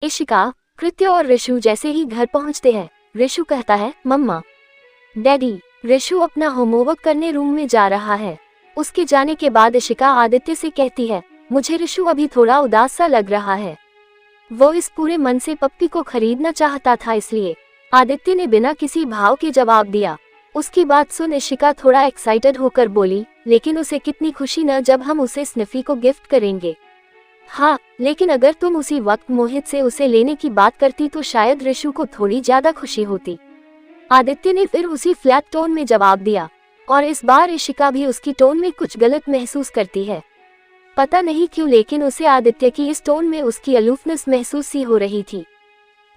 इशिका, कृत्य और ऋषु जैसे ही घर पहुंचते हैं, ऋषु कहता है, मम्मा, डैडी। ऋषु अपना होमवर्क करने रूम में जा रहा है। उसके जाने के बाद इशिका आदित्य से कहती है, मुझे ऋषु अभी थोड़ा उदास सा लग रहा है। वो इस पूरे मन से पप्पी को खरीदना चाहता था, इसलिए आदित्य ने बिना किसी भाव के जवाब दिया। उसकी बात सुन इशिका थोड़ा एक्साइटेड होकर बोली, लेकिन उसे कितनी खुशी न जब हम उसे स्निफी को गिफ्ट करेंगे। हाँ, लेकिन अगर तुम उसी वक्त मोहित से उसे लेने की बात करती तो शायद ऋषु को थोड़ी ज्यादा खुशी होती। आदित्य ने फिर उसी फ्लैट टोन में जवाब दिया, और इस बार इशिका भी उसकी टोन में कुछ गलत महसूस करती है। पता नहीं क्यों, लेकिन उसे आदित्य की इस टोन में उसकी अलूफनेस महसूस सी हो रही थी।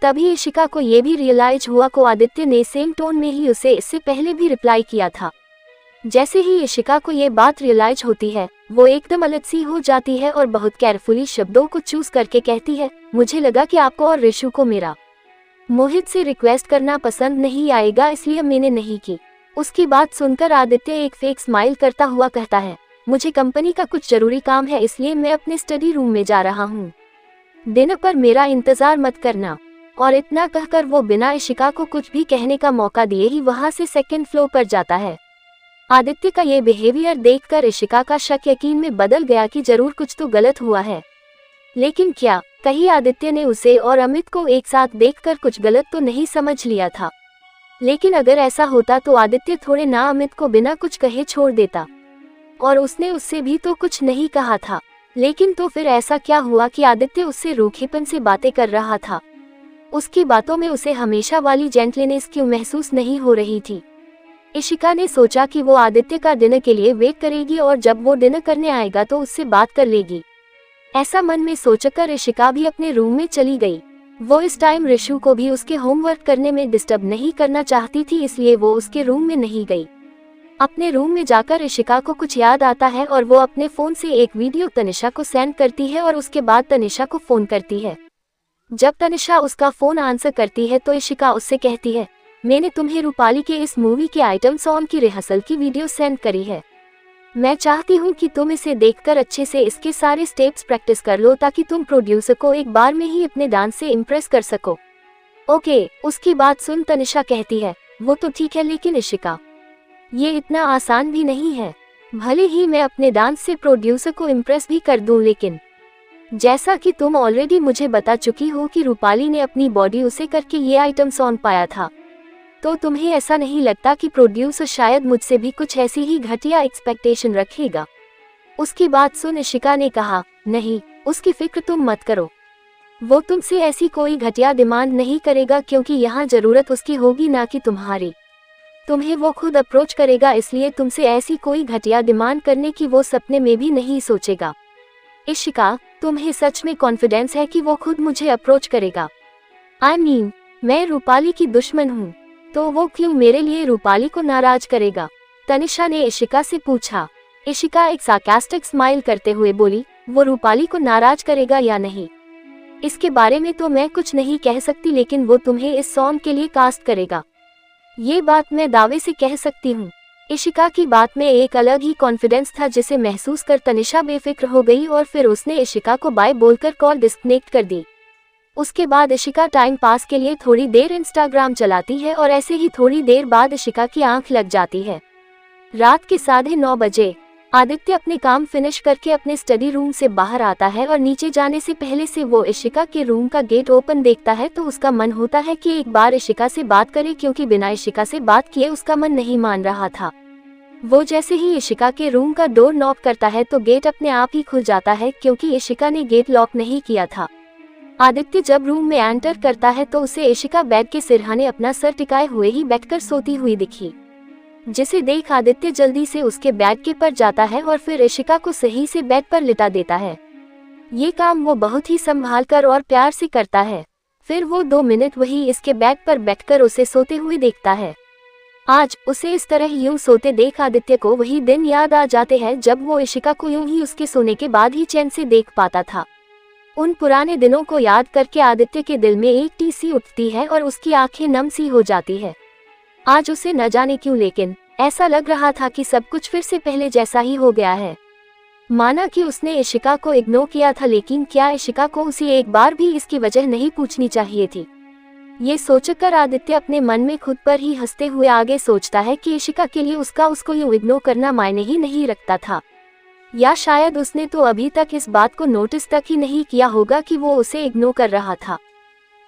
तभी इशिका को ये भी रियलाइज हुआ को आदित्य ने सेम टोन में ही उसे इससे पहले भी रिप्लाई किया था। जैसे ही इशिका को ये बात रियलाइज होती है, वो एकदम अलग सी हो जाती है और बहुत केयरफुली शब्दों को चूज करके कहती है, मुझे लगा कि आपको और ऋषु को मेरा मोहित से रिक्वेस्ट करना पसंद नहीं आएगा, इसलिए मैंने नहीं की। उसकी बात सुनकर आदित्य एक फेक स्माइल करता हुआ कहता है, मुझे कंपनी का कुछ जरूरी काम है, इसलिए मैं अपने स्टडी रूम में जा रहा हूँ। डिनर पर मेरा इंतजार मत करना। और इतना कहकर वो बिना इशिका को कुछ भी कहने का मौका दिए ही वहां से सेकंड फ्लोर पर जाता है। आदित्य का ये बिहेवियर देखकर इशिका का शक यकीन में बदल गया कि जरूर कुछ तो गलत हुआ है। लेकिन क्या कहीं आदित्य ने उसे और अमित को एक साथ देखकर कुछ गलत तो नहीं समझ लिया था? लेकिन अगर ऐसा होता तो आदित्य थोड़े ना अमित को बिना कुछ कहे छोड़ देता, और उसने उससे भी तो कुछ नहीं कहा था। लेकिन तो फिर ऐसा क्या हुआ कि आदित्य उससे रूखेपन से बातें कर रहा था? उसकी बातों में उसे हमेशा वाली जेंटलनेस क्यों महसूस नहीं हो रही थी? इशिका ने सोचा कि वो आदित्य का डिनर के लिए वेट करेगी और जब वो डिनर करने आएगा तो उससे बात कर लेगी। ऐसा मन में सोचकर इशिका भी अपने रूम में चली गई। वो इस टाइम ऋषु को भी उसके होमवर्क करने में डिस्टर्ब नहीं करना चाहती थी, इसलिए वो उसके रूम में नहीं गई। अपने रूम में जाकर इशिका को कुछ याद आता है और वो अपने फोन से एक वीडियो तनिषा को सेंड करती है और उसके बाद तनिषा को फोन करती है। जब तनिषा उसका फोन आंसर करती है तो इशिका उससे कहती है, मैंने तुम्हें रूपाली के इस मूवी के आइटम सॉन्ग की रिहर्सल की वीडियो सेंड करी है। मैं चाहती हूँ कि तुम इसे देखकर अच्छे से इसके सारे स्टेप्स प्रैक्टिस कर लो ताकि तुम प्रोड्यूसर को एक बार में ही अपने डांस से इम्प्रेस कर सको। ओके। उसकी बात सुन तनिषा कहती है, वो तो ठीक है, लेकिन इशिका, ये इतना आसान भी नहीं है। भले ही मैं अपने डांस से प्रोड्यूसर को इम्प्रेस भी कर दूं, लेकिन जैसा कि तुम ऑलरेडी मुझे बता चुकी हो कि रूपाली ने अपनी बॉडी उसे करके ये आइटम सॉन्ग पाया था, तो तुम्हें ऐसा नहीं लगता कि प्रोड्यूसर शायद मुझसे भी कुछ ऐसी ही घटिया एक्सपेक्टेशन रखेगा? उसकी बात सुन इशिका ने कहा, नहीं, उसकी फिक्र तुम मत करो। वो तुमसे ऐसी कोई घटिया डिमांड नहीं करेगा, क्योंकि यहाँ जरूरत उसकी होगी ना कि तुम्हारी। तुम्हें वो खुद अप्रोच करेगा, इसलिए तुमसे ऐसी कोई घटिया डिमांड करने की वो सपने में भी नहीं सोचेगा। इशिका, तुम्हें सच में कॉन्फिडेंस है कि वो खुद मुझे अप्रोच करेगा? I mean, मैं रूपाली की दुश्मन हूँ, तो वो क्यों मेरे लिए रूपाली को नाराज करेगा? तनिषा ने इशिका से पूछा। इशिका एक सार्कास्टिक स्माइल करते हुए बोली, वो रूपाली को नाराज करेगा या नहीं, इसके बारे में तो मैं कुछ नहीं कह सकती, लेकिन वो तुम्हें इस सॉन्ग के लिए कास्ट करेगा, ये बात मैं दावे से कह सकती हूँ। इशिका की बात में एक अलग ही कॉन्फिडेंस था, जिसे महसूस कर तनिषा बेफिक्र हो गई और फिर उसने इशिका को बाय बोलकर कॉल डिस्कनेक्ट कर दी। उसके बाद इशिका टाइम पास के लिए थोड़ी देर इंस्टाग्राम चलाती है और ऐसे ही थोड़ी देर बाद इशिका की आंख लग जाती है। रात के 9:30 बजे आदित्य अपने काम फिनिश करके अपने स्टडी रूम से बाहर आता है और नीचे जाने से पहले से वो इशिका के रूम का गेट ओपन देखता है तो उसका मन होता है कि एक बार इशिका से बात करे, क्योंकि बिना इशिका से बात किए उसका मन नहीं मान रहा था। वो जैसे ही इशिका के रूम का डोर नॉक करता है तो गेट अपने आप ही खुल जाता है, क्योंकि इशिका ने गेट लॉक नहीं किया था। आदित्य जब रूम में एंटर करता है तो उसे इशिका बेड के सिरहाने अपना सर टिकाए हुए ही बैठकर सोती हुई दिखी, जिसे देख आदित्य जल्दी से उसके बेड के पर जाता है और फिर इशिका को सही से बेड पर लिटा देता है। ये काम वो बहुत ही संभाल कर और प्यार से करता है। फिर वो 2 मिनट वही इसके बेड पर बैठकर उसे सोते हुए देखता है। आज उसे इस तरह यूं सोते देख आदित्य को वही दिन याद आ जाते हैं जब वो इशिका को यूं ही उसके सोने के बाद ही चैन से देख पाता था। उन पुराने दिनों को याद करके आदित्य के दिल में एक टी सी उठती है और उसकी आंखें नम सी हो जाती है। आज उसे न जाने क्यों, लेकिन ऐसा लग रहा था कि सब कुछ फिर से पहले जैसा ही हो गया है। माना कि उसने इशिका को इग्नोर किया था, लेकिन क्या इशिका को उसे एक बार भी इसकी वजह नहीं पूछनी चाहिए थी? ये सोचकर आदित्य अपने मन में खुद पर ही हंसते हुए आगे सोचता है कि इशिका के लिए उसको यूं इग्नोर करना मायने ही नहीं रखता था, या शायद उसने तो अभी तक इस बात को नोटिस तक ही नहीं किया होगा कि वो उसे इग्नोर कर रहा था।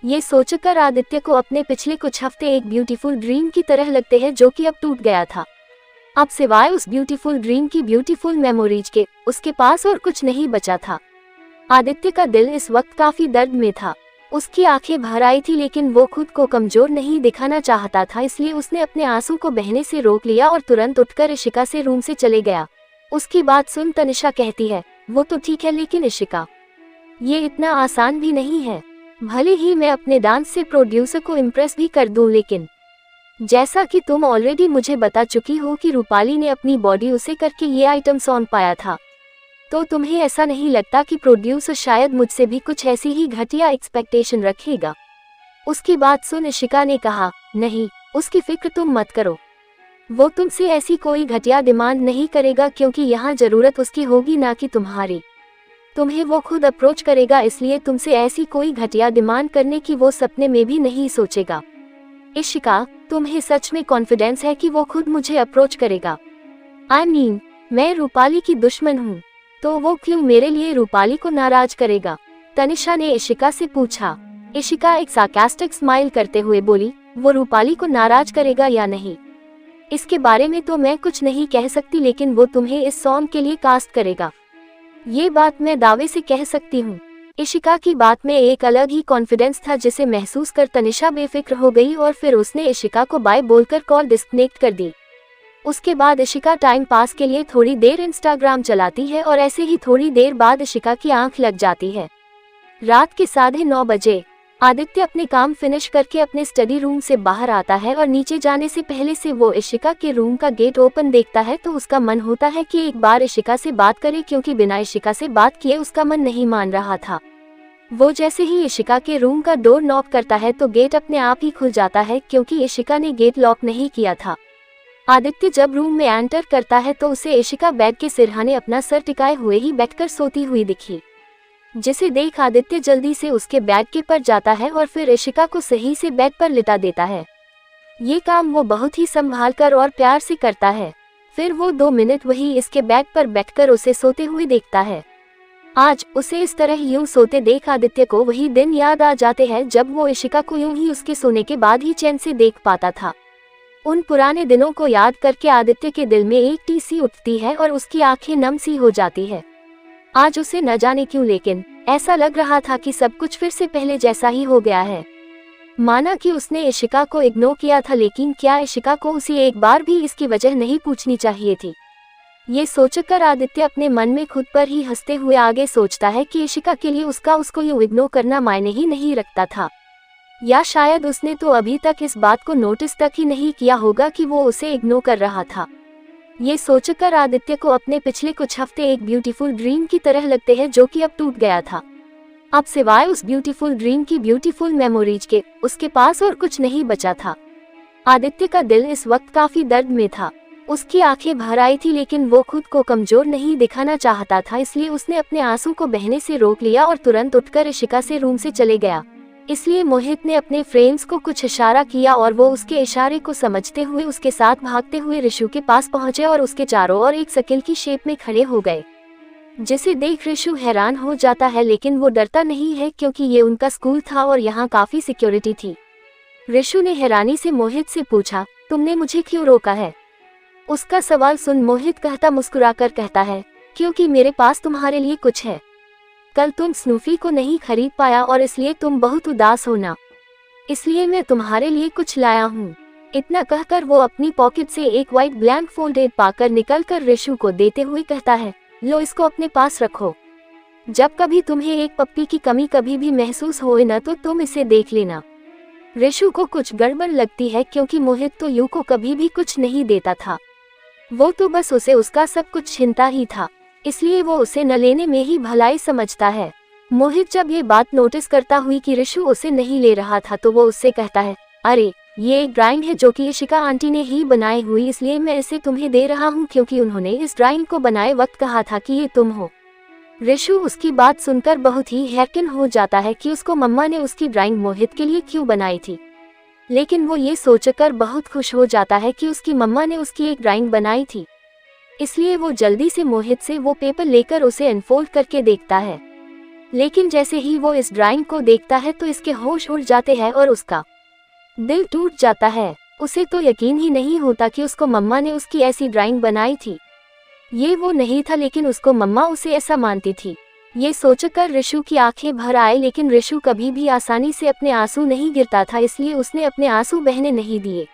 ये सोचकर आदित्य को अपने पिछले कुछ हफ्ते एक ब्यूटीफुल ड्रीम की तरह लगते हैं जो कि अब टूट गया था। अब सिवाय उस ब्यूटीफुल ड्रीम की ब्यूटीफुल मेमोरीज के उसके पास और कुछ नहीं बचा था। आदित्य का दिल इस वक्त काफी दर्द में था। उसकी आंखें भर आई थी, लेकिन वो खुद को कमजोर नहीं दिखाना चाहता था, इसलिए उसने अपने आंसू को बहने से रोक लिया और तुरंत उठकर इशिका से रूम से चले गया। उसकी बात सुन तनिषा कहती है, वो तो ठीक है, लेकिन इशिका, ये इतना आसान भी नहीं है। भले ही मैं अपने डांस से प्रोड्यूसर को इम्प्रेस भी कर दूं, लेकिन जैसा कि तुम ऑलरेडी मुझे बता चुकी हो कि रूपाली ने अपनी बॉडी उसे करके ये आइटम सौंप पाया था, तो तुम्हें ऐसा नहीं लगता कि प्रोड्यूसर शायद मुझसे भी कुछ ऐसी ही घटिया एक्सपेक्टेशन रखेगा? उसकी बात सुन इशिका ने कहा, नहीं, उसकी फिक्र तुम मत करो। वो तुमसे ऐसी कोई घटिया डिमांड नहीं करेगा, क्योंकि यहाँ जरूरत उसकी होगी ना कि तुम्हारी। तुम्हें वो खुद अप्रोच करेगा, इसलिए तुमसे ऐसी कोई घटिया डिमांड करने की वो सपने में भी नहीं सोचेगा। इशिका, तुम्हें सच में कॉन्फिडेंस है कि वो खुद मुझे अप्रोच करेगा? I mean, मैं रूपाली की दुश्मन हूँ, तो वो क्यों मेरे लिए रूपाली को नाराज करेगा? तनिषा ने इशिका से पूछा। इशिका एक सार्कास्टिक स्माइल करते हुए बोली, वो रूपाली को नाराज करेगा या नहीं, इसके बारे में तो मैं कुछ नहीं कह सकती, लेकिन वो तुम्हें इस सॉन्ग के लिए कास्ट करेगा, ये बात मैं दावे से कह सकती हूँ। इशिका की बात में एक अलग ही कॉन्फिडेंस था, जिसे महसूस कर तनिषा बेफिक्र हो गई और फिर उसने इशिका को बाय बोलकर कॉल डिस्कनेक्ट कर दी। उसके बाद इशिका टाइम पास के लिए थोड़ी देर इंस्टाग्राम चलाती है और ऐसे ही थोड़ी देर बाद इशिका की आंख लग जाती है। रात के 9:30 बजे आदित्य अपने काम फिनिश करके अपने स्टडी रूम से बाहर आता है और नीचे जाने से पहले से वो इशिका के रूम का गेट ओपन देखता है, तो उसका मन होता है कि एक बार इशिका से बात करे, क्योंकि बिना इशिका से बात किए उसका मन नहीं मान रहा था। वो जैसे ही इशिका के रूम का डोर नॉक करता है तो गेट अपने आप ही खुल जाता है, क्योंकि इशिका ने गेट लॉक नहीं किया था। आदित्य जब रूम में एंटर करता है तो उसे इशिका बेड के सिरहाने अपना सर टिकाए हुए ही बैठकर सोती हुई दिखी, जिसे देख आदित्य जल्दी से उसके बेड के पर जाता है और फिर इशिका को सही से बेड पर लिटा देता है। ये काम वो बहुत ही संभाल कर और प्यार से करता है। फिर वो 2 मिनट वही इसके बेड पर बैठकर उसे सोते हुए देखता है। आज उसे इस तरह यूं सोते देख आदित्य को वही दिन याद आ जाते हैं जब वो इशिका को यूं ही उसके सोने के बाद ही चैन से देख पाता था। उन पुराने दिनों को याद करके आदित्य के दिल में एक टी सी उठती है और उसकी आंखें नम सी हो जाती है। आज उसे न जाने क्यों, लेकिन ऐसा लग रहा था कि सब कुछ फिर से पहले जैसा ही हो गया है। माना कि उसने इशिका को इग्नोर किया था, लेकिन क्या इशिका को उसे एक बार भी इसकी वजह नहीं पूछनी चाहिए थी? ये सोचकर आदित्य अपने मन में खुद पर ही हंसते हुए आगे सोचता है कि इशिका के लिए उसको यूं इग्नोर करना मायने ही नहीं रखता था, या शायद उसने तो अभी तक इस बात को नोटिस तक ही नहीं किया होगा कि वो उसे इग्नोर कर रहा था। ये सोचकर आदित्य को अपने पिछले कुछ हफ्ते एक ब्यूटीफुल ड्रीम की तरह लगते हैं जो कि अब टूट गया था। अब सिवाय उस ब्यूटीफुल ड्रीम की ब्यूटीफुल मेमोरीज के उसके पास और कुछ नहीं बचा था। आदित्य का दिल इस वक्त काफी दर्द में था। उसकी आंखें भर आई थी, लेकिन वो खुद को कमजोर नहीं दिखाना चाहता था, इसलिए उसने अपने आंसू को बहने से रोक लिया और तुरंत उठकर इशिका से रूम से चले गया। इसलिए मोहित ने अपने फ्रेंड्स को कुछ इशारा किया और वो उसके इशारे को समझते हुए उसके साथ भागते हुए ऋषु के पास पहुंचे और उसके चारों ओर एक सर्किल की शेप में खड़े हो गए, जिसे देख ऋषु हैरान हो जाता है, लेकिन वो डरता नहीं है क्योंकि ये उनका स्कूल था और यहाँ काफी सिक्योरिटी थी। ऋषु ने हैरानी से मोहित से पूछा, तुमने मुझे क्यों रोका है? उसका सवाल सुन मोहित कहता मुस्कुराकर कहता है, क्योंकि मेरे पास तुम्हारे लिए कुछ है। कल तुम स्नूफी को नहीं खरीद पाया और इसलिए तुम बहुत उदास हो ना, इसलिए मैं तुम्हारे लिए कुछ लाया हूँ। इतना कहकर वो अपनी पॉकेट से एक व्हाइट ब्लैंक फोल्डेड पाकर निकलकर ऋषु को देते हुए कहता है, लो इसको अपने पास रखो। जब कभी तुम्हें एक पप्पी की कमी कभी भी महसूस होए ना तो तुम इसे देख लेना। ऋषु को कुछ गड़बड़ लगती है क्योंकि मोहित तो यू को कभी भी कुछ नहीं देता था, वो तो बस उसे उसका सब कुछ छीनता ही था, इसलिए वो उसे न लेने में ही भलाई समझता है। मोहित जब ये बात नोटिस करता हुई कि ऋषु उसे नहीं ले रहा था तो वो उससे कहता है, अरे ये एक ड्राइंग है जो कि इशिका आंटी ने ही बनाई हुई, इसलिए मैं इसे तुम्हें दे रहा हूँ क्योंकि उन्होंने इस ड्राइंग को बनाए वक्त कहा था कि ये तुम हो। रिशु उसकी बात सुनकर बहुत ही हैरान हो जाता है कि उसको मम्मा ने उसकी ड्राइंग मोहित के लिए क्यों बनाई थी, लेकिन वो ये सोचकर बहुत खुश हो जाता है कि उसकी मम्मा ने उसकी एक ड्राइंग बनाई थी। इसलिए वो जल्दी से मोहित से वो पेपर लेकर उसे अनफोल्ड करके देखता है। लेकिन जैसे ही वो इस ड्राइंग को देखता है तो इसके होश उड़ जाते हैं और उसका दिल टूट जाता है। उसे तो यकीन ही नहीं होता कि उसको मम्मा ने उसकी ऐसी ड्राइंग बनाई थी। ये वो नहीं था, लेकिन उसको मम्मा उसे ऐसा मानती थी। ये सोचकर रिशु की आंखें भर आए, लेकिन रिशु कभी भी आसानी से अपने आंसू नहीं गिरता था, इसलिए उसने अपने आंसू बहने नहीं दिए।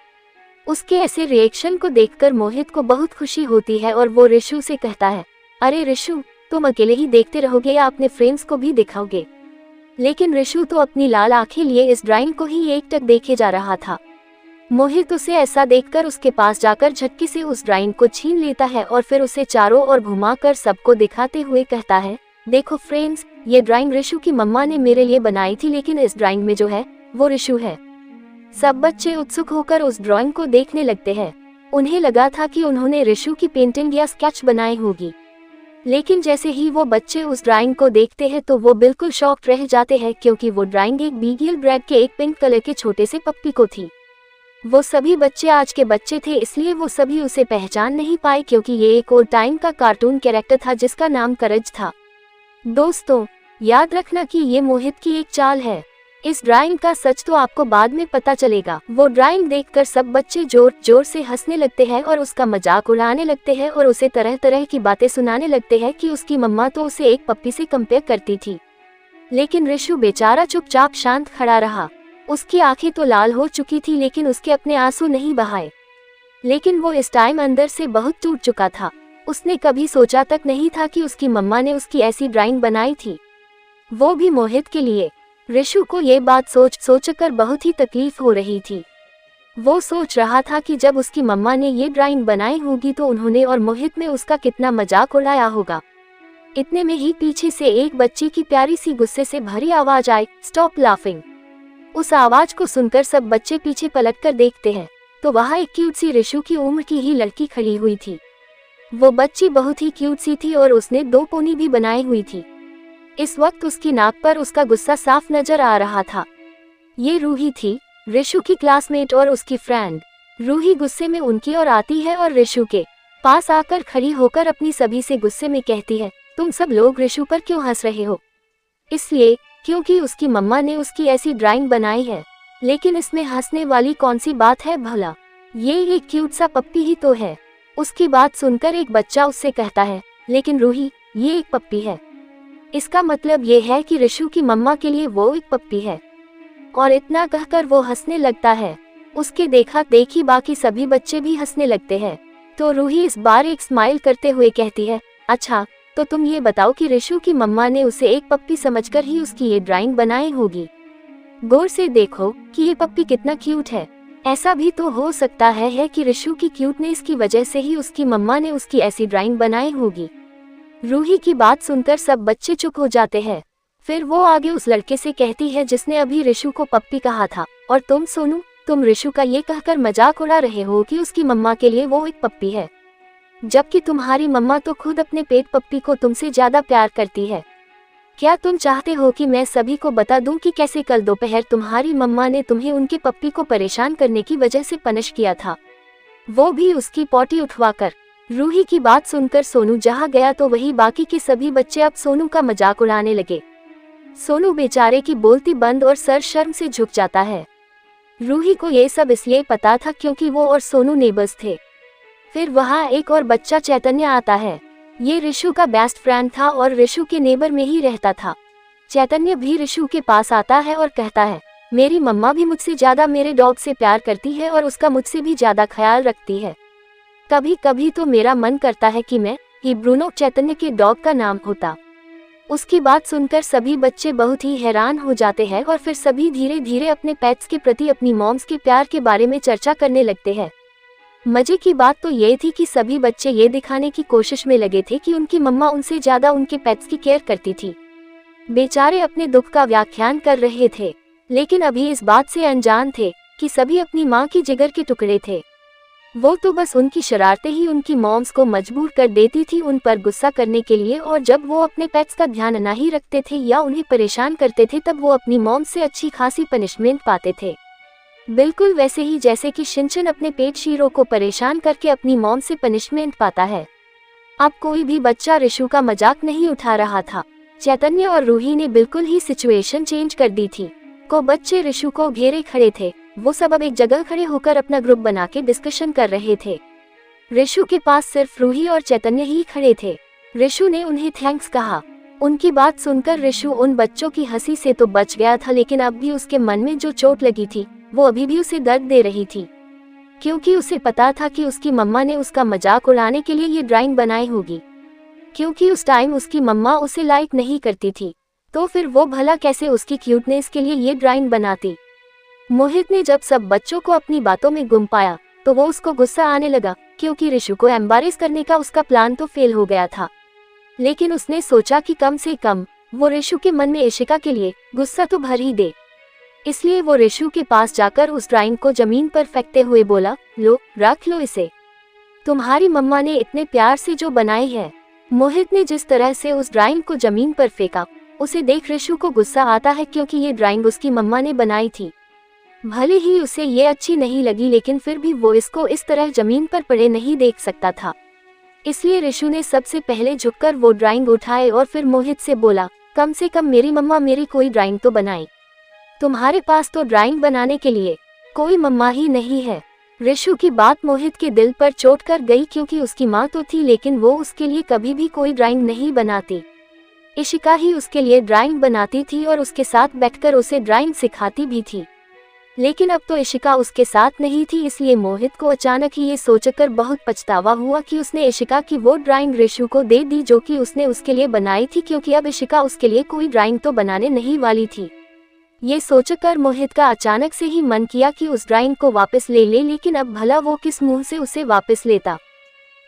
उसके ऐसे रिएक्शन को देखकर मोहित को बहुत खुशी होती है और वो रिशु से कहता है, अरे रिशु, तुम अकेले ही देखते रहोगे या अपने फ्रेंड्स को भी दिखाओगे? लेकिन रिशु तो अपनी लाल आंखें लिए इस ड्राइंग को ही एकटक देखे जा रहा था। मोहित उसे ऐसा देखकर उसके पास जाकर झटके से उस ड्राइंग को छीन लेता है और फिर उसे चारों ओर घुमाकर सबको दिखाते हुए कहता है, देखो फ्रेंड्स, ये ड्राइंग रिशु की मम्मा ने मेरे लिए बनाई थी, लेकिन इस ड्राइंग में जो है वो रिशु है। सब बच्चे उत्सुक होकर उस ड्राइंग को देखने लगते हैं। उन्हें लगा था कि उन्होंने रिशु की पेंटिंग या स्केच बनाई होगी, लेकिन जैसे ही वो बच्चे उस ड्राइंग को देखते हैं तो वो बिल्कुल शॉक्ड रह जाते हैं, क्योंकि वो ड्राइंग एक बीगल ब्रेड के एक पिंक कलर के छोटे से पप्पी को थी। वो सभी बच्चे आज के बच्चे थे, इसलिए वो सभी उसे पहचान नहीं पाए, क्योंकि ये एक ओल्ड टाइम का कार्टून कैरेक्टर था जिसका नाम करज था। दोस्तों, याद रखना कि ये मोहित की एक चाल है। इस ड्राइंग का सच तो आपको बाद में पता चलेगा। वो ड्राइंग देखकर सब बच्चे जोर जोर से हंसने लगते हैं और उसका मजाक उड़ाने लगते हैं और उसे तरह तरह की बातें सुनाने लगते हैं कि उसकी मम्मा तो उसे एक पप्पी से कंपेयर करती थी। लेकिन रिशु बेचारा चुपचाप शांत खड़ा रहा। उसकी आंखें तो लाल हो चुकी थी, लेकिन उसके अपने आंसू नहीं बहाए। लेकिन वो इस टाइम अंदर से बहुत टूट चुका था। उसने कभी सोचा तक नहीं था कि उसकी मम्मा ने उसकी ऐसी ड्राइंग बनाई थी, वो भी मोहित के लिए। रिशु को ये बात सोचकर बहुत ही तकलीफ हो रही थी। वो सोच रहा था कि जब उसकी मम्मा ने ये ड्राइंग बनाई होगी तो उन्होंने और मोहित में उसका कितना मजाक उड़ाया होगा। इतने में ही पीछे से एक बच्ची की प्यारी सी गुस्से से भरी आवाज आई, स्टॉप लाफिंग। उस आवाज को सुनकर सब बच्चे पीछे पलटकर देखते हैं तो वहाँ एक क्यूट सी रिशु की उम्र की ही लड़की खड़ी हुई थी। वो बच्ची बहुत ही क्यूट सी थी और उसने 2 पोनी भी बनाई हुई थी। इस वक्त उसकी नाक पर उसका गुस्सा साफ नजर आ रहा था। ये रूही थी, रिशु की क्लासमेट और उसकी फ्रेंड। रूही गुस्से में उनकी ओर आती है और रिशु के पास आकर खड़ी होकर अपनी सभी से गुस्से में कहती है, तुम सब लोग रिशु पर क्यों हंस रहे हो? इसलिए क्योंकि उसकी मम्मा ने उसकी ऐसी ड्राइंग बनाई है। लेकिन इसमें हंसने वाली कौन सी बात है भला? ये एक क्यूट सा पप्पी ही तो है। उसकी बात सुनकर एक बच्चा उससे कहता है, लेकिन रूही, ये एक पप्पी है। इसका मतलब ये है कि रिशु की मम्मा के लिए वो एक पप्पी है। और इतना कहकर वो हंसने लगता है। उसके देखा देखी बाकी सभी बच्चे भी हंसने लगते हैं। तो रूही इस बार एक स्माइल करते हुए कहती है, अच्छा तो तुम ये बताओ कि रिशु की मम्मा ने उसे एक पप्पी समझकर ही उसकी ये ड्राइंग बनाई होगी। गौर से देखो कि ये पप्पी कितना क्यूट है। ऐसा भी तो हो सकता है कि रिशु की क्यूटनेस की वजह से ही उसकी मम्मा ने उसकी ऐसी ड्राइंग बनाई होगी। रूही की बात सुनकर सब बच्चे चुप हो जाते हैं। फिर वो आगे उस लड़के से कहती है जिसने अभी रिशु को पप्पी कहा था, और तुम सोनू, तुम रिशु का ये कहकर मजाक उड़ा रहे हो कि उसकी मम्मा के लिए वो एक पप्पी है, जबकि तुम्हारी मम्मा तो खुद अपने पेट पप्पी को तुमसे ज्यादा प्यार करती है। क्या तुम चाहते हो कि मैं सभी को बता दूं कि कैसे कल दोपहर तुम्हारी मम्मा ने तुम्हें उनके पप्पी को परेशान करने की वजह से पनिश किया था, वो भी उसकी पॉटी उठवाकर? रूही की बात सुनकर सोनू जहाँ गया तो वही बाकी के सभी बच्चे अब सोनू का मजाक उड़ाने लगे। सोनू बेचारे की बोलती बंद और सर शर्म से झुक जाता है। रूही को ये सब इसलिए पता था क्योंकि वो और सोनू नेबर्स थे। फिर वहाँ एक और बच्चा चैतन्य आता है। ये रिशु का बेस्ट फ्रेंड था और रिशु के नेबर में ही रहता था। चैतन्य भी रिशु के पास आता है और कहता है, मेरी मम्मा भी मुझसे ज्यादा मेरे डॉग से प्यार करती है और उसका मुझसे भी ज्यादा ख्याल रखती है। कभी कभी तो मेरा मन करता है कि मैं ही ब्रूनो चैतन्य के डॉग का नाम होता। उसकी बात सुनकर सभी बच्चे बहुत ही हैरान हो जाते हैं और फिर सभी धीरे धीरे अपने पेट्स के प्रति अपनी मॉम्स के प्यार के बारे में चर्चा करने लगते हैं। मजे की बात तो ये थी कि सभी बच्चे ये दिखाने की कोशिश में लगे थे कि उनकी मम्मा उनसे ज्यादा उनके पेट्स की केयर करती थी। बेचारे अपने दुख का व्याख्यान कर रहे थे, लेकिन अभी इस बात से अनजान थे कि सभी अपनी माँ की जिगर के टुकड़े थे। वो तो बस उनकी शरारतें ही उनकी मॉम्स को मजबूर कर देती थी उन पर गुस्सा करने के लिए, और जब वो अपने पेट्स का ध्यान नहीं रखते थे या उन्हें परेशान करते थे तब वो अपनी मॉम से अच्छी खासी पनिशमेंट पाते थे। बिल्कुल वैसे ही जैसे कि शिनचैन अपने पेट शीरो को परेशान करके अपनी मॉम से पनिशमेंट पाता है। अब कोई भी बच्चा रिशु का मजाक नहीं उठा रहा था। चैतन्य और रूही ने बिल्कुल ही सिचुएशन चेंज कर दी थी। को बच्चे रिशु को घेरे खड़े थे। वो सब अब एक जगह खड़े होकर अपना ग्रुप बना के डिस्कशन कर रहे थे। रिशु के पास सिर्फ रूही और चैतन्य ही खड़े थे। रिशु ने उन्हें थैंक्स कहा। उनकी बात सुनकर रिशु उन बच्चों की हंसी से तो बच गया था, लेकिन अब भी उसके मन में जो चोट लगी थी वो अभी भी उसे दर्द दे रही थी, क्योंकि उसे पता था कि उसकी मम्मा ने उसका मजाक उड़ाने के लिए ये ड्राइंग बनाई होगी। क्योंकि उस टाइम उसकी मम्मा उसे लाइक नहीं करती थी, तो फिर वो भला कैसे उसकी क्यूटनेस के लिए ये ड्राइंग बनाती। मोहित ने जब सब बच्चों को अपनी बातों में गुम पाया तो वो उसको गुस्सा आने लगा, क्योंकि रिशु को एम्बारेस करने का उसका प्लान तो फेल हो गया था। लेकिन उसने सोचा कि कम से कम वो रिशु के मन में इशिका के लिए गुस्सा तो भर ही दे। इसलिए वो रिशु के पास जाकर उस ड्राइंग को जमीन पर फेंकते हुए बोला, लो रख लो इसे, तुम्हारी मम्मा ने इतने प्यार से जो बनाई है। मोहित ने जिस तरह से उस ड्राइंग को जमीन पर फेंका उसे देख रिशु को गुस्सा आता है, क्योंकि ये ड्राइंग उसकी मम्मा ने बनाई थी। भले ही उसे ये अच्छी नहीं लगी, लेकिन फिर भी वो इसको इस तरह जमीन पर पड़े नहीं देख सकता था। इसलिए रिशु ने सबसे पहले झुककर वो ड्राइंग उठाए और फिर मोहित से बोला, कम से कम मेरी मम्मा मेरी कोई ड्राइंग तो बनाई, तुम्हारे पास तो ड्राइंग बनाने के लिए कोई मम्मा ही नहीं है। रिशु की बात मोहित के दिल पर चोट कर गई, क्योंकि उसकी माँ तो थी लेकिन वो उसके लिए कभी भी कोई ड्राइंग नहीं बनाती। इशिका ही उसके लिए ड्राइंग बनाती थी और उसके साथ बैठकर उसे ड्राइंग सिखाती भी थी। लेकिन अब तो इशिका उसके साथ नहीं थी, इसलिए मोहित को अचानक ही ये सोचकर बहुत पछतावा हुआ कि उसने इशिका की वो ड्राइंग रिशु को दे दी जो कि उसने उसके लिए बनाई थी, क्योंकि अब इशिका उसके लिए कोई ड्राइंग तो बनाने नहीं वाली थी। ये सोचकर मोहित का अचानक से ही मन किया कि उस ड्राइंग को वापस ले ले, लेकिन अब भला वो किस मुंह से उसे वापस लेता।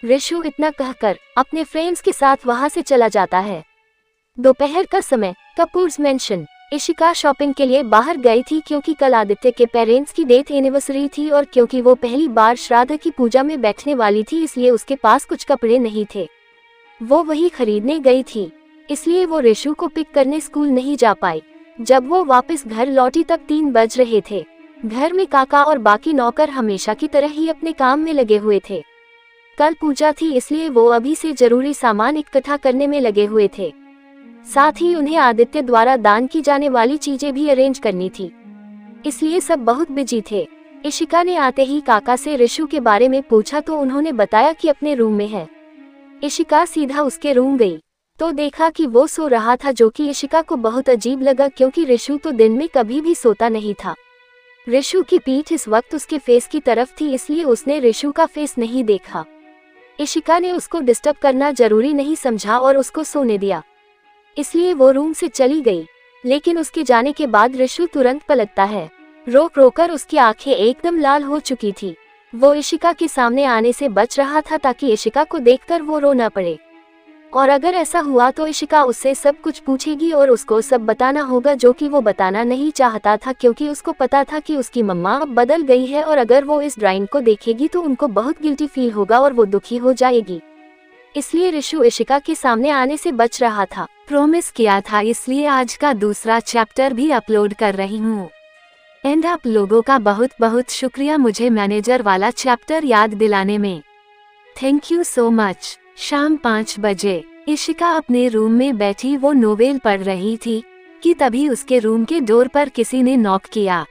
रिशु इतना कहकर अपने फ्रेंड्स के साथ वहां से चला जाता है। दोपहर का समय, कपूर्स मेंशन। इशिका शॉपिंग के लिए बाहर गई थी, क्योंकि कल आदित्य के पेरेंट्स की डेथ एनिवर्सरी थी और क्योंकि वो पहली बार श्राद्ध की पूजा में बैठने वाली थी, इसलिए उसके पास कुछ कपड़े नहीं थे। वो वही खरीदने गई थी, इसलिए वो रिशु को पिक करने स्कूल नहीं जा पाई। जब वो वापस घर लौटी तब 3 बज रहे थे। घर में काका और बाकी नौकर हमेशा की तरह ही अपने काम में लगे हुए थे। कल पूजा थी, इसलिए वो अभी से जरूरी सामान इकट्ठा करने में लगे हुए थे। साथ ही उन्हें आदित्य द्वारा दान की जाने वाली चीजें भी अरेंज करनी थी, इसलिए सब बहुत बिजी थे। इशिका ने आते ही काका से रिशु के बारे में पूछा तो उन्होंने बताया कि अपने रूम में है। इशिका सीधा उसके रूम गई तो देखा कि वो सो रहा था, जो कि इशिका को बहुत अजीब लगा, क्योंकि रिशु तो दिन में कभी भी सोता नहीं था। रिशु की पीठ इस वक्त उसके फेस की तरफ थी, इसलिए उसने रिशु का फेस नहीं देखा। इशिका ने उसको डिस्टर्ब करना जरूरी नहीं समझा और उसको सोने दिया, इसलिए वो रूम से चली गई। लेकिन उसके जाने के बाद रिशु तुरंत पलटता है। रोक रोकर उसकी आंखें एकदम लाल हो चुकी थी। वो इशिका के सामने आने से बच रहा था ताकि इशिका को देखकर वो रो न पड़े, और अगर ऐसा हुआ तो इशिका उससे सब कुछ पूछेगी और उसको सब बताना होगा, जो कि वो बताना नहीं चाहता था, क्योंकि उसको पता था कि उसकी मम्मा अब बदल गई है और अगर वो इस ड्राइंग को देखेगी तो उनको बहुत गिल्टी फील होगा और वो दुखी हो जाएगी। इसलिए रिशु इशिका के सामने आने से बच रहा था। प्रॉमिस किया था, इसलिए आज का दूसरा चैप्टर भी अपलोड कर रही हूँ। एंड आप लोगों का बहुत बहुत शुक्रिया मुझे मैनेजर वाला चैप्टर याद दिलाने में। Thank you so much. शाम 5 बजे इशिका अपने रूम में बैठी वो नोवेल पढ़ रही थी कि तभी उसके रूम के डोर पर किसी ने नॉक किया।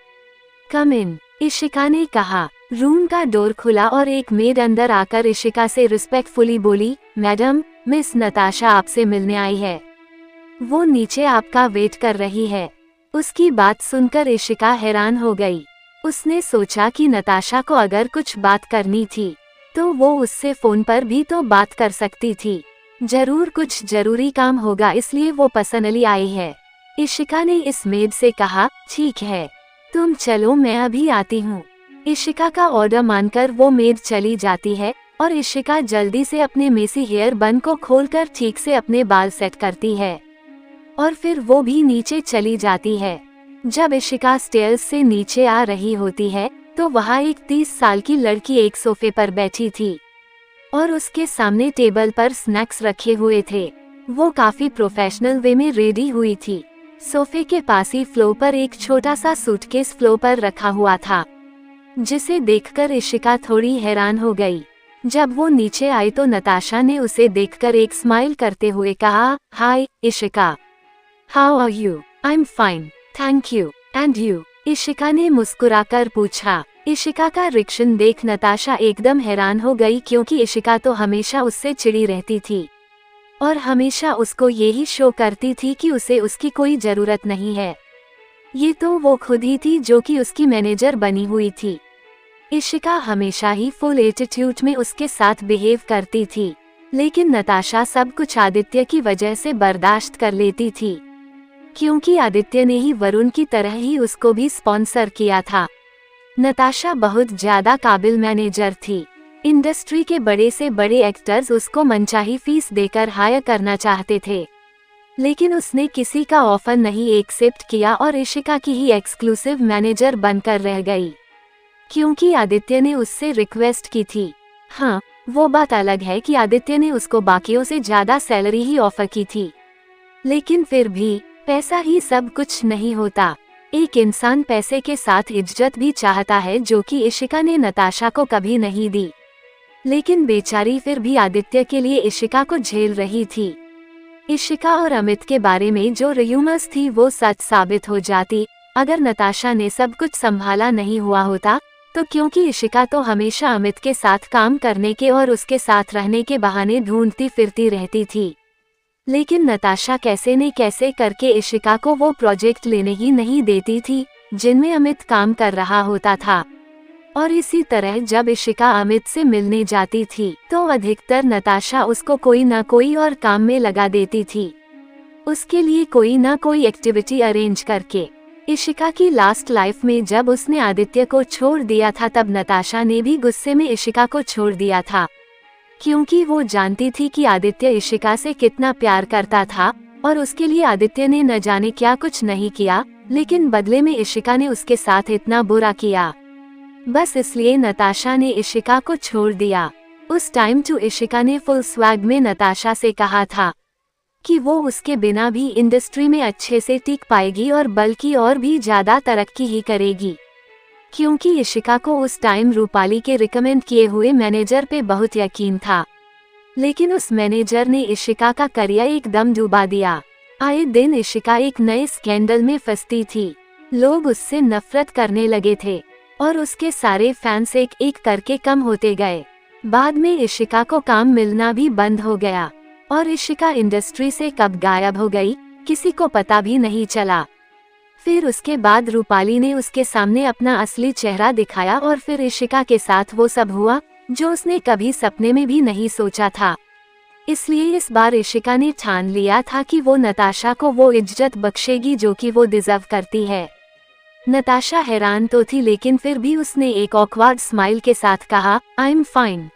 कम इन, इशिका ने कहा। रूम का डोर खुला और एक मेड अंदर आकर इशिका से रिस्पेक्टफुली बोली, मैडम, मिस नताशा आपसे मिलने आई है, वो नीचे आपका वेट कर रही है। उसकी बात सुनकर इशिका हैरान हो गई। उसने सोचा कि नताशा को अगर कुछ बात करनी थी तो वो उससे फोन पर भी तो बात कर सकती थी। जरूर कुछ जरूरी काम होगा, इसलिए वो पर्सनली आई है। इशिका ने इस मेड से कहा, ठीक है, तुम चलो, मैं अभी आती हूँ। इशिका का ऑर्डर मानकर वो मेड चली जाती है और इशिका जल्दी से अपने मेसी हेयर बन को खोलकर ठीक से अपने बाल सेट करती है और फिर वो भी नीचे चली जाती है। जब इशिका स्टेयर्स से नीचे आ रही होती है तो वहाँ एक 30 साल की लड़की एक सोफे पर बैठी थी और उसके सामने टेबल पर स्नैक्स रखे हुए थे। वो काफी प्रोफेशनल वे में रेडी हुई थी। सोफे के पास ही फ्लोर पर एक छोटा सा सूटकेस फ्लोर पर रखा हुआ था, जिसे देखकर इशिका थोड़ी हैरान हो गई। जब वो नीचे आई तो नताशा ने उसे देखकर एक स्माइल करते हुए कहा, hi Ishika, how are you? I am fine, thank you, and you? Ishika ने मुस्कुराकर पूछा। इशिका का रिएक्शन देख नताशा एकदम हैरान हो गई, क्योंकि इशिका तो हमेशा उससे चिड़ी रहती थी और हमेशा उसको यही शो करती थी कि उसे उसकी कोई जरूरत नहीं है। ये तो वो खुद ही थी जो कि उसकी मैनेजर बनी हुई थी। इशिका हमेशा ही फुल एटीट्यूड में उसके साथ बिहेव करती थी, लेकिन नताशा सब कुछ आदित्य की वजह से बर्दाश्त कर लेती थी, क्योंकि आदित्य ने ही वरुण की तरह ही उसको भी स्पॉन्सर किया था। नताशा बहुत ज्यादा काबिल मैनेजर थी। इंडस्ट्री के बड़े से बड़े एक्टर्स उसको मनचाही फीस देकर हायर करना चाहते थे, लेकिन उसने किसी का ऑफर नहीं एक्सेप्ट किया और इशिका की ही एक्सक्लूसिव मैनेजर बनकर रह गई, क्योंकि आदित्य ने उससे रिक्वेस्ट की थी। हाँ, वो बात अलग है कि आदित्य ने उसको बाकियों से ज्यादा सैलरी ही ऑफर की थी, लेकिन फिर भी पैसा ही सब कुछ नहीं होता। एक इंसान पैसे के साथ इज्जत भी चाहता है, जो कि इशिका ने नताशा को कभी नहीं दी। लेकिन बेचारी फिर भी आदित्य के लिए इशिका को झेल रही थी। इशिका और अमित के बारे में जो रूमर्स थी वो सच साबित हो जाती अगर नताशा ने सब कुछ संभाला नहीं हुआ होता, तो क्योंकि इशिका तो हमेशा अमित के साथ काम करने के और उसके साथ रहने के बहाने ढूंढती फिरती रहती थी। लेकिन नताशा कैसे न कैसे करके इशिका को वो प्रोजेक्ट लेने ही नहीं देती थी जिनमें अमित काम कर रहा होता था। और इसी तरह जब इशिका अमित से मिलने जाती थी तो अधिकतर नताशा उसको कोई ना कोई और काम में लगा देती थी, उसके लिए कोई ना कोई एक्टिविटी अरेंज करके। इशिका की लास्ट लाइफ में जब उसने आदित्य को छोड़ दिया था, तब नताशा ने भी गुस्से में इशिका को छोड़ दिया था, क्योंकि वो जानती थी कि आदित्य इशिका से कितना प्यार करता था और उसके लिए आदित्य ने न जाने क्या कुछ नहीं किया, लेकिन बदले में इशिका ने उसके साथ इतना बुरा किया। बस इसलिए नताशा ने इशिका को छोड़ दिया। उस टाइम टू इशिका ने फुल स्वैग में नताशा से कहा था कि वो उसके बिना भी इंडस्ट्री में अच्छे से टिक पाएगी और बल्कि और भी ज्यादा तरक्की ही करेगी, क्योंकि इशिका को उस टाइम रूपाली के रिकमेंड किए हुए मैनेजर पे बहुत यकीन था। लेकिन उस मैनेजर ने इशिका का करियर एकदम डुबा दिया। आए दिन इशिका एक नए स्कैंडल में फंसती थी, लोग उससे नफरत करने लगे थे और उसके सारे फैंस एक एक करके कम होते गए। बाद में इशिका को काम मिलना भी बंद हो गया और इशिका इंडस्ट्री से कब गायब हो गई किसी को पता भी नहीं चला। फिर उसके बाद रूपाली ने उसके सामने अपना असली चेहरा दिखाया और फिर इशिका के साथ वो सब हुआ जो उसने कभी सपने में भी नहीं सोचा था। इसलिए इस बार इशिका ने ठान लिया था कि वो नताशा को वो इज्जत बख्शेगी जो कि वो डिजर्व करती है। नताशा हैरान तो थी, लेकिन फिर भी उसने एक ऑकवर्ड स्माइल के साथ कहा, आई एम फाइन।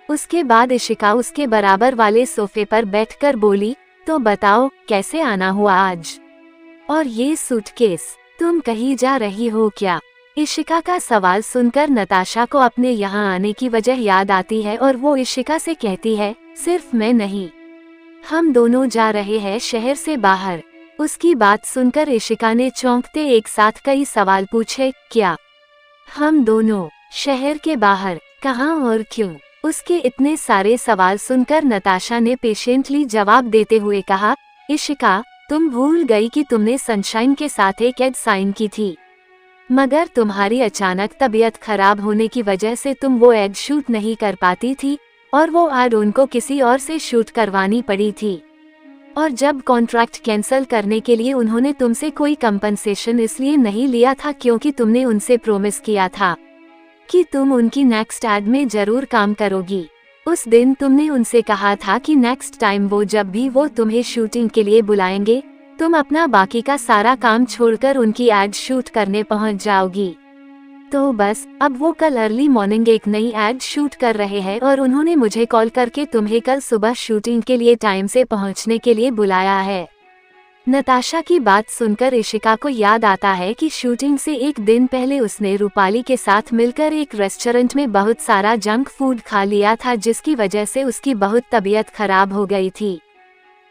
उसके बाद इशिका उसके बराबर वाले सोफे पर बैठकर बोली, तो बताओ कैसे आना हुआ आज? और ये सूटकेस, तुम कहीं जा रही हो क्या? इशिका का सवाल सुनकर नताशा को अपने यहाँ आने की वजह याद आती है और वो इशिका से कहती है, सिर्फ मैं नहीं, हम दोनों जा रहे हैं शहर से बाहर। उसकी बात सुनकर इशिका ने चौंकते एक साथ कई सवाल पूछे, क्या हम दोनों शहर के बाहर, कहाँ और क्यों? उसके इतने सारे सवाल सुनकर नताशा ने पेशेंटली जवाब देते हुए कहा, इशिका तुम भूल गई कि तुमने सनशाइन के साथ एक एड साइन की थी, मगर तुम्हारी अचानक तबीयत खराब होने की वजह से तुम वो एड शूट नहीं कर पाती थी और वो एड उनको किसी और से शूट करवानी पड़ी थी। और जब कॉन्ट्रैक्ट कैंसिल करने के लिए उन्होंने तुमसे कोई कंपनसेशन इसलिए नहीं लिया था क्योंकि तुमने उनसे प्रॉमिस किया था कि तुम उनकी नेक्स्ट एड में जरूर काम करोगी। उस दिन तुमने उनसे कहा था कि नेक्स्ट टाइम वो जब भी वो तुम्हें शूटिंग के लिए बुलाएंगे, तुम अपना बाकी का सारा काम छोड़कर उनकी एड शूट करने पहुंच जाओगी। तो बस अब वो कल अर्ली मॉर्निंग एक नई एड शूट कर रहे हैं और उन्होंने मुझे कॉल करके तुम्हें कल सुबह शूटिंग के लिए टाइम से पहुंचने के लिए बुलाया है। नताशा की बात सुनकर इशिका को याद आता है कि शूटिंग से एक दिन पहले उसने रूपाली के साथ मिलकर एक रेस्टोरेंट में बहुत सारा जंक फूड खा लिया था, जिसकी वजह से उसकी बहुत तबीयत खराब हो गई थी।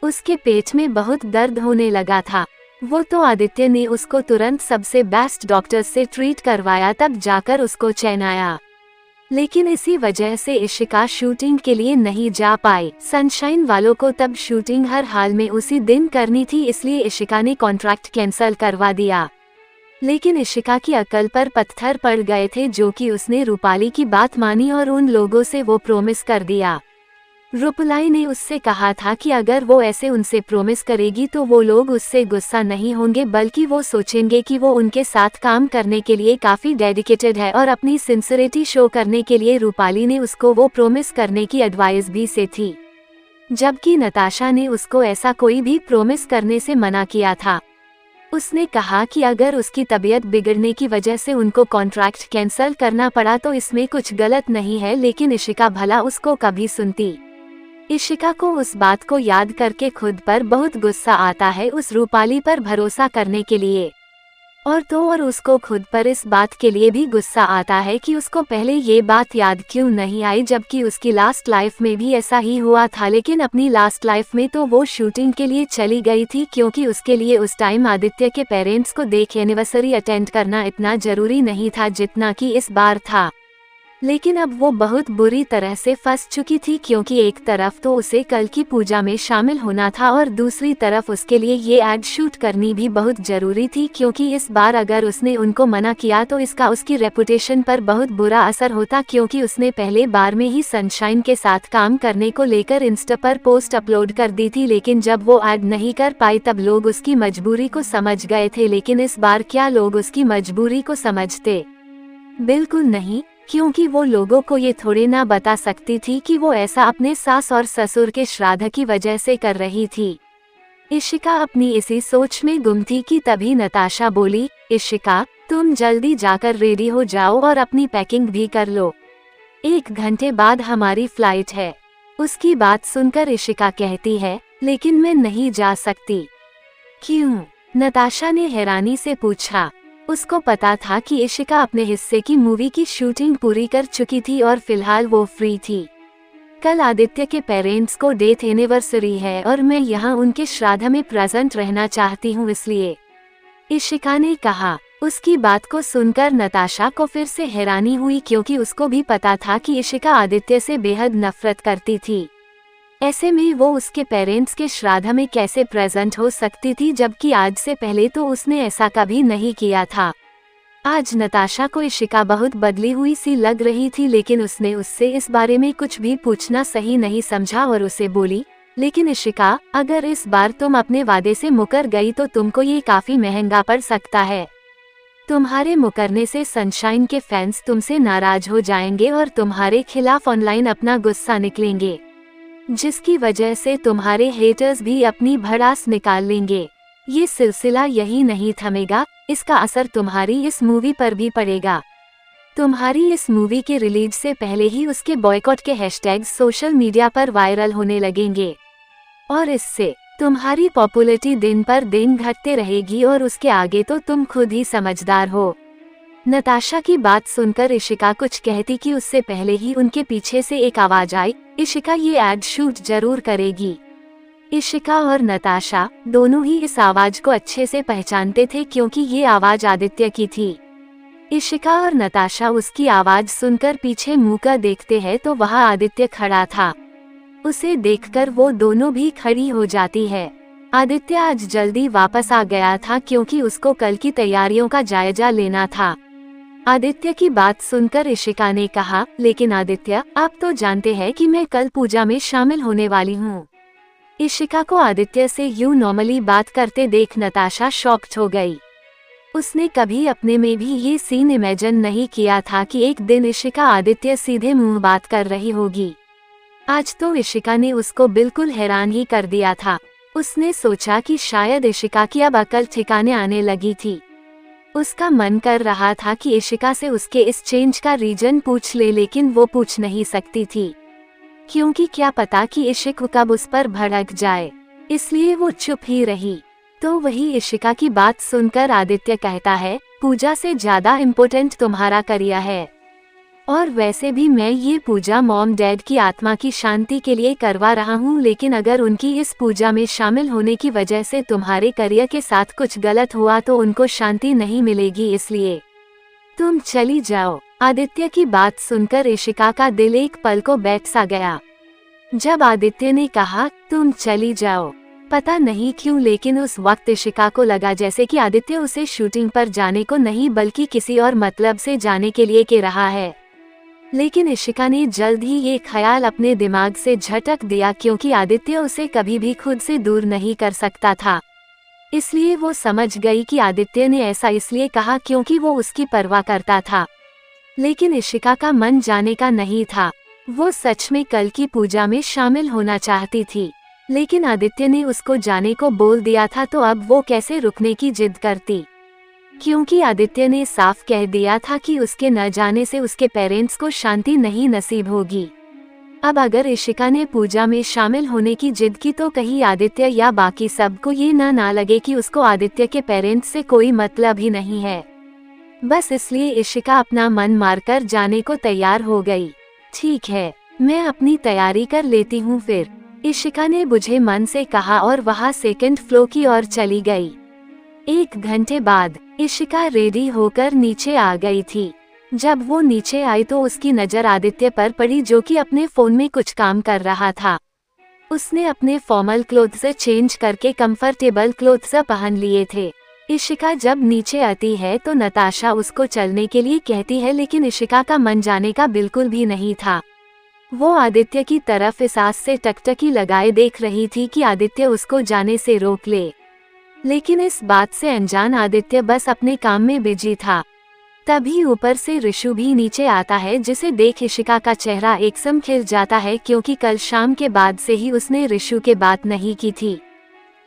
उसके पेट में बहुत दर्द होने लगा था। वो तो आदित्य ने उसको तुरंत सबसे बेस्ट डॉक्टर से ट्रीट करवाया, तब जाकर उसको चैन आया। लेकिन इसी वजह से इशिका शूटिंग के लिए नहीं जा पाई। सनशाइन वालों को तब शूटिंग हर हाल में उसी दिन करनी थी, इसलिए इशिका ने कॉन्ट्रैक्ट कैंसिल करवा दिया। लेकिन इशिका की अकल पर पत्थर पड़ गए थे, जो कि उसने रूपाली की बात मानी और उन लोगों से वो प्रॉमिस कर दिया। रूपाली ने उससे कहा था कि अगर वो ऐसे उनसे प्रॉमिस करेगी तो वो लोग उससे गुस्सा नहीं होंगे, बल्कि वो सोचेंगे कि वो उनके साथ काम करने के लिए काफी डेडिकेटेड है, और अपनी सिंसियरिटी शो करने के लिए रूपाली ने उसको वो प्रॉमिस करने की एडवाइस भी से थी, जबकि नताशा ने उसको ऐसा कोई भी प्रॉमिस करने से मना किया था। उसने कहा कि अगर उसकी तबीयत बिगड़ने की वजह से उनको कॉन्ट्रैक्ट कैंसिल करना पड़ा तो इसमें कुछ गलत नहीं है, लेकिन इशिका भला उसको कभी सुनती। इशिका को उस बात को याद करके खुद पर बहुत गुस्सा आता है, उस रूपाली पर भरोसा करने के लिए। और उसको खुद पर इस बात के लिए भी गुस्सा आता है कि उसको पहले ये बात याद क्यों नहीं आई, जबकि उसकी लास्ट लाइफ में भी ऐसा ही हुआ था। लेकिन अपनी लास्ट लाइफ में तो वो शूटिंग के लिए चली गई थी, क्योंकि उसके लिए उस टाइम आदित्य के पेरेंट्स को देख एनिवर्सरी अटेंड करना इतना जरूरी नहीं था जितना कि इस बार था। लेकिन अब वो बहुत बुरी तरह से फंस चुकी थी, क्योंकि एक तरफ तो उसे कल की पूजा में शामिल होना था और दूसरी तरफ उसके लिए ये एड शूट करनी भी बहुत जरूरी थी, क्योंकि इस बार अगर उसने उनको मना किया तो इसका उसकी रेपुटेशन पर बहुत बुरा असर होता, क्योंकि उसने पहले बार में ही सनशाइन के साथ काम करने को लेकर इंस्टा पर पोस्ट अपलोड कर दी थी। लेकिन जब वो एड नहीं कर पाई तब लोग उसकी मजबूरी को समझ गए थे। लेकिन इस बार क्या लोग उसकी मजबूरी को समझते? बिल्कुल नहीं, क्योंकि वो लोगों को ये थोड़े ना बता सकती थी कि वो ऐसा अपने सास और ससुर के श्राद्ध की वजह से कर रही थी। इशिका अपनी इसी सोच में गुम थी कि तभी नताशा बोली, इशिका तुम जल्दी जाकर रेडी हो जाओ और अपनी पैकिंग भी कर लो, 1 घंटे बाद हमारी फ्लाइट है। उसकी बात सुनकर इशिका कहती है, लेकिन मैं नहीं जा सकती। क्यों? नताशा ने हैरानी से पूछा। उसको पता था कि इशिका अपने हिस्से की मूवी की शूटिंग पूरी कर चुकी थी और फिलहाल वो फ्री थी। कल आदित्य के पेरेंट्स को डेथ एनिवर्सरी है और मैं यहाँ उनके श्राद्ध में प्रेजेंट रहना चाहती हूँ, इसलिए इशिका ने कहा। उसकी बात को सुनकर नताशा को फिर से हैरानी हुई, क्योंकि उसको भी पता था कि इशिका आदित्य से बेहद नफरत करती थी। ऐसे में वो उसके पेरेंट्स के श्राद्ध में कैसे प्रेजेंट हो सकती थी, जबकि आज से पहले तो उसने ऐसा कभी नहीं किया था। आज नताशा को इशिका बहुत बदली हुई सी लग रही थी, लेकिन उसने उससे इस बारे में कुछ भी पूछना सही नहीं समझा और उसे बोली, लेकिन इशिका अगर इस बार तुम अपने वादे से मुकर गई तो तुमको ये काफी महंगा पड़ सकता है। तुम्हारे मुकरने से सनशाइन के फैंस तुमसे नाराज हो जाएंगे और तुम्हारे खिलाफ ऑनलाइन अपना गुस्सा निकलेंगे, जिसकी वजह से तुम्हारे हेटर्स भी अपनी भड़ास निकाल लेंगे। ये सिलसिला यही नहीं थमेगा, इसका असर तुम्हारी इस मूवी पर भी पड़ेगा। तुम्हारी इस मूवी के रिलीज से पहले ही उसके बॉयकॉट के हैशटैग्स सोशल मीडिया पर वायरल होने लगेंगे और इससे तुम्हारी पॉपुलैरिटी दिन पर दिन घटते रहेगी और उसके आगे तो तुम खुद ही समझदार हो। नताशा की बात सुनकर इशिका कुछ कहती कि उससे पहले ही उनके पीछे से एक आवाज आई, इशिका ये एड शूट जरूर करेगी। इशिका और नताशा दोनों ही इस आवाज को अच्छे से पहचानते थे, क्योंकि ये आवाज आदित्य की थी। इशिका और नताशा उसकी आवाज सुनकर पीछे मुंह कर देखते हैं तो वहाँ आदित्य खड़ा था। उसे देखकर वो दोनों भी खड़ी हो जाती है। आदित्य आज जल्दी वापस आ गया था, क्योंकि उसको कल की तैयारियों का जायजा लेना था। आदित्य की बात सुनकर इशिका ने कहा, लेकिन आदित्य आप तो जानते हैं कि मैं कल पूजा में शामिल होने वाली हूँ। इशिका को आदित्य से यूं नॉर्मली बात करते देख नताशा शॉक्ड हो गई। उसने कभी अपने में भी ये सीन इमेजिन नहीं किया था कि एक दिन इशिका आदित्य सीधे मुंह बात कर रही होगी। आज तो इशिका ने उसको बिल्कुल हैरान ही कर दिया था। उसने सोचा कि शायद इशिका की अब अकल ठिकाने आने लगी थी। उसका मन कर रहा था कि इशिका से उसके इस चेंज का रीजन पूछ ले, लेकिन वो पूछ नहीं सकती थी, क्योंकि क्या पता कि इशिक कब उस पर भड़क जाए। इसलिए वो चुप ही रही। तो वही इशिका की बात सुनकर आदित्य कहता है, पूजा से ज्यादा इम्पोर्टेंट तुम्हारा करियर है। और वैसे भी मैं ये पूजा मॉम डैड की आत्मा की शांति के लिए करवा रहा हूँ, लेकिन अगर उनकी इस पूजा में शामिल होने की वजह से तुम्हारे करियर के साथ कुछ गलत हुआ तो उनको शांति नहीं मिलेगी, इसलिए तुम चली जाओ। आदित्य की बात सुनकर इशिका का दिल एक पल को बैठ सा गया। जब आदित्य ने कहा तुम चली जाओ, पता नहीं क्यों लेकिन उस वक्त इशिका को लगा जैसे कि आदित्य उसे शूटिंग पर जाने को नहीं बल्कि किसी और मतलब से जाने के लिए कह रहा है। लेकिन इशिका ने जल्द ही ये ख्याल अपने दिमाग से झटक दिया, क्योंकि आदित्य उसे कभी भी खुद से दूर नहीं कर सकता था। इसलिए वो समझ गई कि आदित्य ने ऐसा इसलिए कहा क्योंकि वो उसकी परवाह करता था। लेकिन इशिका का मन जाने का नहीं था। वो सच में कल की पूजा में शामिल होना चाहती थी, लेकिन आदित्य ने उसको जाने को बोल दिया था, तो अब वो कैसे रुकने की जिद करती, क्योंकि आदित्य ने साफ कह दिया था कि उसके न जाने से उसके पेरेंट्स को शांति नहीं नसीब होगी। अब अगर इशिका ने पूजा में शामिल होने की जिद की तो कहीं आदित्य या बाकी सबको ये ना लगे कि उसको आदित्य के पेरेंट्स से कोई मतलब ही नहीं है। बस इसलिए इशिका अपना मन मारकर जाने को तैयार हो गई। ठीक है, मैं अपनी तैयारी कर लेती हूँ फिर, इशिका ने बुझे मन से कहा और वहाँ सेकंड फ्लोर की ओर चली गई। 1 घंटे बाद इशिका रेडी होकर नीचे आ गई थी। जब वो नीचे आई तो उसकी नजर आदित्य पर पड़ी, जो कि अपने फोन में कुछ काम कर रहा था। उसने अपने फॉर्मल क्लोथ्स चेंज करके कंफर्टेबल क्लोथ्स पहन लिए थे। इशिका जब नीचे आती है तो नताशा उसको चलने के लिए कहती है, लेकिन इशिका का मन जाने का बिल्कुल भी नहीं था। वो आदित्य की तरफ इस आस से टकटकी लगाए देख रही थी कि आदित्य उसको जाने से रोक ले, लेकिन इस बात से अनजान आदित्य बस अपने काम में बिजी था। तभी ऊपर से ऋषु भी नीचे आता है, जिसे देख इशिका का चेहरा एकदम खिल जाता है, क्योंकि कल शाम के बाद से ही उसने ऋषु के बात नहीं की थी।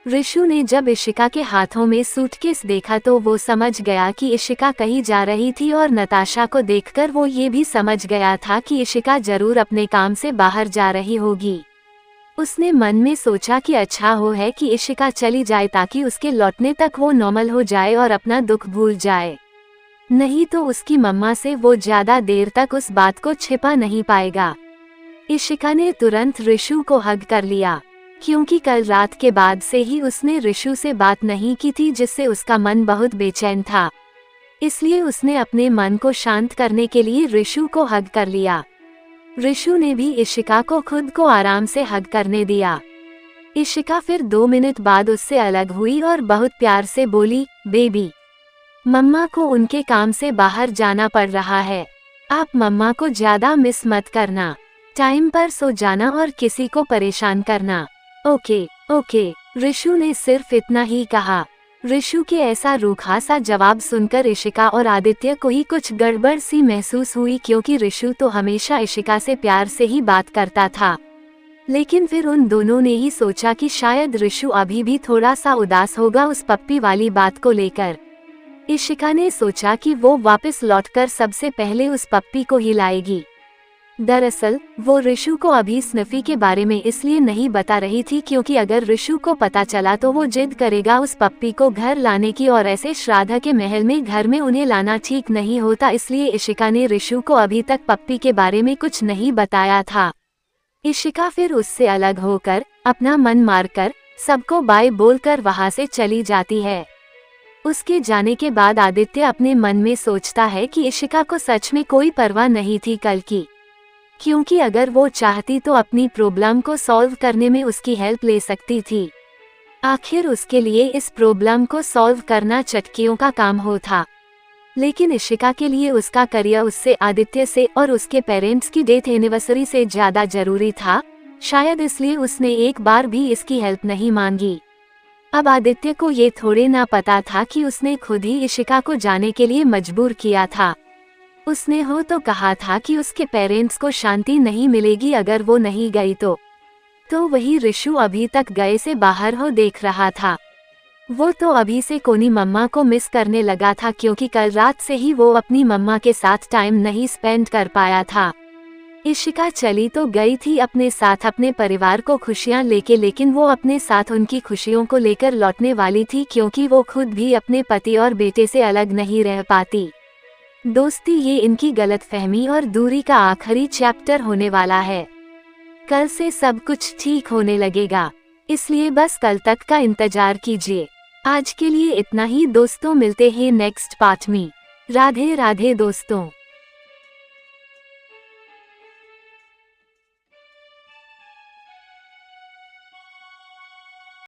ऋषु ने जब इशिका के हाथों में सूटकेस देखा तो वो समझ गया कि इशिका कहीं जा रही थी, और नताशा को देखकर वो ये भी समझ गया था कि इशिका जरूर अपने काम से बाहर जा रही होगी। उसने मन में सोचा कि अच्छा हो है कि इशिका चली जाए, ताकि उसके लौटने तक वो नॉर्मल हो जाए और अपना दुख भूल जाए। नहीं तो उसकी मम्मा से वो ज्यादा देर तक उस बात को छिपा नहीं पाएगा। इशिका ने तुरंत ऋषु को हग कर लिया, क्योंकि कल रात के बाद से ही उसने ऋषु से बात नहीं की थी, जिससे उसका मन बहुत बेचैन था। इसलिए उसने अपने मन को शांत करने के लिए ऋषु को हग कर लिया। ऋषु ने भी इशिका को खुद को आराम से हग करने दिया। इशिका फिर 2 मिनट बाद उससे अलग हुई और बहुत प्यार से बोली, बेबी, मम्मा को उनके काम से बाहर जाना पड़ रहा है, आप मम्मा को ज्यादा मिस मत करना, टाइम पर सो जाना और किसी को परेशान करना। ओके ओके, ऋषु ने सिर्फ इतना ही कहा। ऋषु के ऐसा रूखा सा जवाब सुनकर इशिका और आदित्य को ही कुछ गड़बड़ सी महसूस हुई, क्योंकि ऋषु तो हमेशा इशिका से प्यार से ही बात करता था। लेकिन फिर उन दोनों ने ही सोचा कि शायद ऋषु अभी भी थोड़ा सा उदास होगा उस पप्पी वाली बात को लेकर। इशिका ने सोचा कि वो वापस लौटकर सबसे पहले उस पप्पी को ही लाएगी। दरअसल वो ऋषु को अभी स्निफी के बारे में इसलिए नहीं बता रही थी, क्योंकि अगर ऋषु को पता चला तो वो जिद करेगा उस पप्पी को घर लाने की, और ऐसे श्राद्ध के महल में घर में उन्हें लाना ठीक नहीं होता। इसलिए इशिका ने ऋषु को अभी तक पप्पी के बारे में कुछ नहीं बताया था। इशिका फिर उससे अलग होकर अपना मन मारकर सबको बाय बोलकर वहां से चली जाती है। उसके जाने के बाद आदित्य अपने मन में सोचता है कि इशिका को सच में कोई परवाह नहीं थी कल की, क्योंकि अगर वो चाहती तो अपनी प्रॉब्लम को सॉल्व करने में उसकी हेल्प ले सकती थी। आखिर उसके लिए इस प्रॉब्लम को सॉल्व करना चटकियों का काम हो था। लेकिन इशिका के लिए उसका करियर उससे, आदित्य से और उसके पेरेंट्स की डेथ एनिवर्सरी से ज्यादा जरूरी था। शायद इसलिए उसने एक बार भी इसकी हेल्प नहीं मांगी। अब आदित्य को ये थोड़े ना पता था कि उसने खुद ही इशिका को जाने के लिए मजबूर किया था। उसने हो तो कहा था कि उसके पेरेंट्स को शांति नहीं मिलेगी अगर वो नहीं गई तो वही ऋषु अभी तक गए से बाहर हो देख रहा था। वो तो अभी से कोनी मम्मा को मिस करने लगा था, क्योंकि कल रात से ही वो अपनी मम्मा के साथ टाइम नहीं स्पेंड कर पाया था। इशिका चली तो गई थी अपने साथ अपने परिवार को खुशियां लेके, लेकिन वो अपने साथ उनकी खुशियों को लेकर लौटने वाली थी, क्योंकि वो खुद भी अपने पति और बेटे से अलग नहीं रह पाती। दोस्ती, ये इनकी गलतफहमी और दूरी का आखिरी चैप्टर होने वाला है। कल से सब कुछ ठीक होने लगेगा, इसलिए बस कल तक का इंतजार कीजिए। आज के लिए इतना ही दोस्तों, मिलते हैं नेक्स्ट पार्ट में। राधे राधे दोस्तों।